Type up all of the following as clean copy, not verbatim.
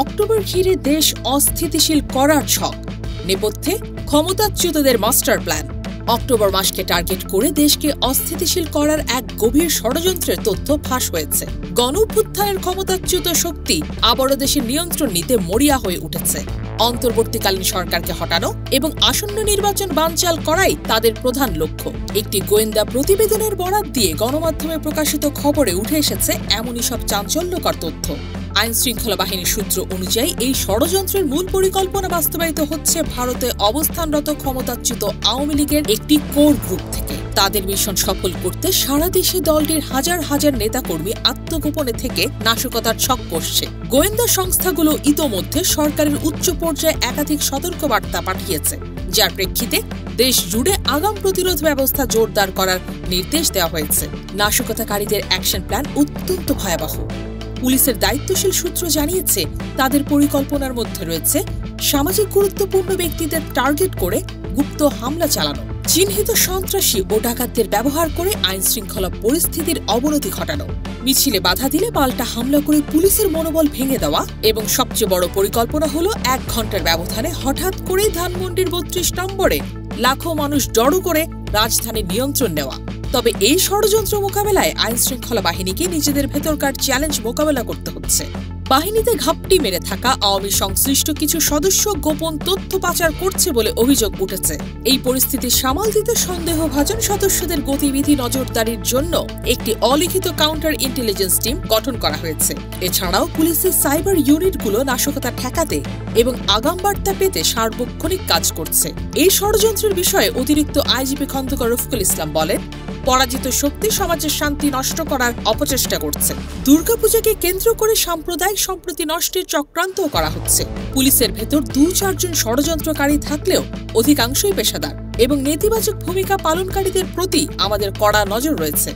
October ঘিরে দেশ অস্থিতিশীল করার ছক, নেপথ্যে ক্ষমতাচ্যুতদের মাস্টার প্ল্যান। অক্টোবর মাসকে টার্গেট করে দেশকে অস্থিতিশীল করার এক গভীর ষড়যন্ত্রের তথ্য ফাঁস হয়েছে। গণঅভ্যুত্থানের ক্ষমতাচ্যুত শক্তি আবারও দেশের নিয়ন্ত্রণ নিতে মরিয়া হয়ে উঠেছে। অন্তর্বর্তীকালীন সরকারকে হটানো এবং আসন্ন নির্বাচন বানচাল করাই তাদের প্রধান লক্ষ্য। একটি গোয়েন্দা প্রতিবেদনের বরাত দিয়ে গণমাধ্যমে প্রকাশিত খবরে উঠে এসেছে এমনই সব চাঞ্চল্যকর তথ্য। আইনশৃঙ্খলা বাহিনীর সূত্র অনুযায়ী এই ষড়যন্ত্রের মূল পরিকল্পনা বাস্তবায়িত হচ্ছে ভারতে অবস্থানরত ক্ষমতাচ্যুত আওয়ামী লীগের একটি কোর গ্রুপ থেকে। তাদের মিশন সফল করতে সারা দেশে দলটির হাজার হাজার নেতাকর্মী আত্মগোপনে থেকে নাশকতার ছক কষছে। গোয়েন্দা সংস্থাগুলো ইতোমধ্যে সরকারের উচ্চ পর্যায়ে একাধিক সতর্কবার্তা পাঠিয়েছে, যার প্রেক্ষিতে দেশ জুড়ে আগাম প্রতিরোধ ব্যবস্থা জোরদার করার নির্দেশ দেওয়া হয়েছে। নাশকতাকারীদের অ্যাকশন প্ল্যান অত্যন্ত ভয়াবহ। পুলিশের দায়িত্বশীল সূত্র জানিয়েছে, তাদের পরিকল্পনার মধ্যে রয়েছে সামাজিক গুরুত্বপূর্ণ ব্যক্তিদের টার্গেট করে গুপ্ত হামলা চালানো, চিহ্নিত সন্ত্রাসী ও ডাকাতদের ব্যবহার করে আইনশৃঙ্খলা পরিস্থিতির অবনতি ঘটানো, মিছিলে বাধা দিলে পাল্টা হামলা করে পুলিশের মনোবল ভেঙে দেওয়া এবং সবচেয়ে বড় পরিকল্পনা হলো 1 ঘন্টার ব্যবধানে হঠাৎ করেই ধানমন্ডির 32 নম্বরে লাখো মানুষ জড়ো করে রাজধানীর নিয়ন্ত্রণ নেওয়া। তবে এই ষড়যন্ত্র মোকাবেলায় আইনশৃঙ্খলা বাহিনীকে নিজেদের ভেতরকার চ্যালেঞ্জ মোকাবেলা করতে হচ্ছে। বাহিনীতে ঘাপটি মেরে থাকা আওয়ামী সংশ্লিষ্ট কিছু সদস্য গোপন তথ্য পাচার করছে বলে অভিযোগ উঠেছে। এই পরিস্থিতি সামাল দিতে সন্দেহভাজন সদস্যদের গতিবিধি নজরদারির জন্য একটি অলিখিত কাউন্টার ইন্টেলিজেন্স টিম গঠন করা হয়েছে। এছাড়াও পুলিশের সাইবার ইউনিটগুলো নাশকতা ঠেকাতে এবং আগাম বার্তা পেতে সার্বক্ষণিক কাজ করছে। এই ষড়যন্ত্রের বিষয়ে অতিরিক্ত আইজিপি খন্দকার রফিকুল ইসলাম বলেন, পরাজিত শক্তি সমাজের শান্তি নষ্ট করার অপচেষ্টা করছে। দুর্গাপূজাকে কেন্দ্র করে সাম্প্রদায়িক সম্প্রীতি নষ্টের চক্রান্ত করা হচ্ছে। পুলিশের ভেতর 2-4 জন ষড়যন্ত্রকারী থাকলেও অধিকাংশই পেশাদার এবং নেতিবাচক ভূমিকা পালনকারীদের প্রতি আমাদের কড়া নজর রয়েছে।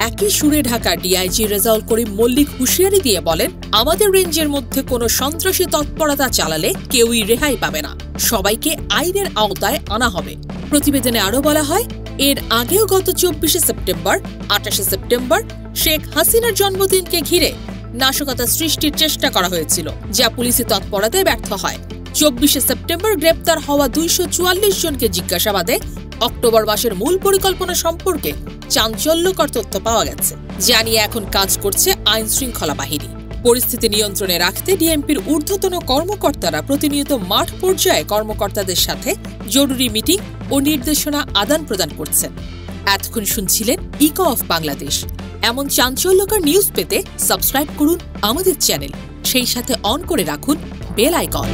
একই সুরে ঢাকা ডিআইজি রেজাউল করিম মল্লিক হুঁশিয়ারি দিয়ে বলেন, আমাদের রেঞ্জের মধ্যে কোনো সন্ত্রাসী তৎপরতা চালালে কেউই রেহাই পাবে না, সবাইকে আইনের আওতায় আনা হবে। প্রতিবেদনে আরও বলা হয়, এর আগেও গত 24শে সেপ্টেম্বর, 28শে সেপ্টেম্বর শেখ হাসিনার জন্মদিনকে ঘিরে নাশকতা সৃষ্টির চেষ্টা করা হয়েছিল, যা পুলিশি তৎপরতায় ব্যর্থ হয়। 24শে সেপ্টেম্বর গ্রেপ্তার হওয়া 244 জনকে জিজ্ঞাসাবাদে অক্টোবর মাসের মূল পরিকল্পনা সম্পর্কে চাঞ্চল্যকর তথ্য পাওয়া গেছে, যা নিয়ে এখন কাজ করছে আইন শৃঙ্খলা বাহিনী। পরিস্থিতি নিয়ন্ত্রণে রাখতে ডিএমপির ঊর্ধ্বতন কর্মকর্তারা প্রতিনিয়ত মাঠ পর্যায়ে কর্মকর্তাদের সাথে জরুরি মিটিং ও নির্দেশনা আদান প্রদান করছেন। এতক্ষণ শুনছিলেন ইকো অফ বাংলাদেশ। এমন চাঞ্চল্যকর নিউজ পেতে সাবস্ক্রাইব করুন আমাদের চ্যানেল, সেই সাথে অন করে রাখুন বেল আইকন।